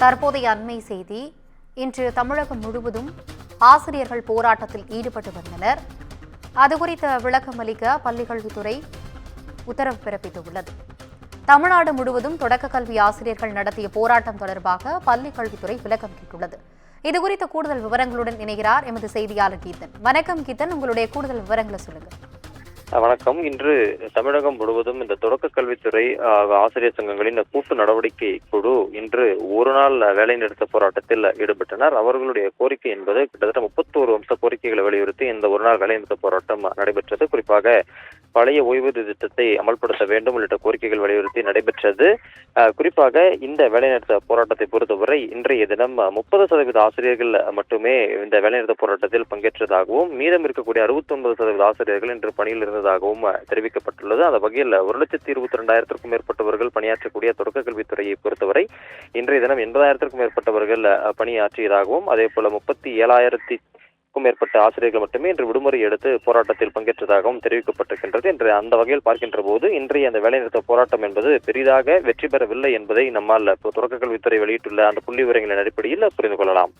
தற்போதைய அண்மை செய்தி. இன்று தமிழகம் முழுவதும் ஆசிரியர்கள் போராட்டத்தில் ஈடுபட்டு வந்தனர். அது குறித்த விளக்கம் அளிக்க பள்ளிக்கல்வித்துறை உத்தரவு பிறப்பித்துள்ளது. தமிழ்நாடு முழுவதும் தொடக்க கல்வி ஆசிரியர்கள் நடத்திய போராட்டம் தொடர்பாக பள்ளிக்கல்வித்துறை விளக்கம் கேட்டுள்ளது. இதுகுறித்த கூடுதல் விவரங்களுடன் இணைகிறார் எமது செய்தியாளர் கீதன். வணக்கம் கீதன், உங்களுடைய கூடுதல் விவரங்களை சொல்லுங்க. வணக்கம். இன்று தமிழகம் முழுவதும் இந்த தொடக்க கல்வித்துறை ஆசிரியர் சங்கங்களின் கூட்டு நடவடிக்கை குழு இன்று ஒரு நாள் வேலைநிறுத்த போராட்டத்தில் ஈடுபட்டனர். அவர்களுடைய கோரிக்கை என்பது கிட்டத்தட்ட 31 அம்ச கோரிக்கைகளை வலியுறுத்தி இந்த ஒரு நாள் வேலைநிறுத்த போராட்டம் நடைபெற்றது. குறிப்பாக பழைய ஓய்வூதிய திட்டத்தை அமல்படுத்த வேண்டும் உள்ளிட்ட கோரிக்கைகள் வலியுறுத்தி நடைபெற்றது. குறிப்பாக இந்த வேலைநிறுத்த போராட்டத்தை பொறுத்தவரை இன்றைய தினம் 30% ஆசிரியர்கள் மட்டுமே இந்த வேலைநிறுத்த போராட்டத்தில் பங்கேற்றதாகவும் மீதம் இருக்கக்கூடிய 69% ஆசிரியர்கள் இன்று பணியில் இருந்ததாகவும் தெரிவிக்கப்பட்டுள்ளது. அந்த வகையில் 1,22,000க்கும் மேற்பட்டவர்கள் பணியாற்றக்கூடிய தொடக்க கல்வித்துறையை பொறுத்தவரை இன்றைய தினம் 80,000க்கும் மேற்பட்டவர்கள் பணியாற்றியதாகவும் அதே போல 37,000க்கும் மேற்பட்ட ஆசிரியர்கள் மட்டுமே இன்று விடுமுறை எடுத்து போராட்டத்தில் பங்கேற்றதாகவும் தெரிவிக்கப்பட்டிருக்கின்றது. என்று அந்த வகையில் பார்க்கின்ற போது இன்றைய அந்த வேலைநிறுத்த போராட்டம் என்பது பெரிதாக வெற்றி பெறவில்லை என்பதை நம்மால் தொடக்க கல்வித்துறை வெளியிட்டுள்ள அந்த புள்ளி விவரங்களின் அடிப்படையில் புரிந்து கொள்ளலாம்.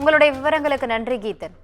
உங்களுடைய விவரங்களுக்கு நன்றி கீதன்.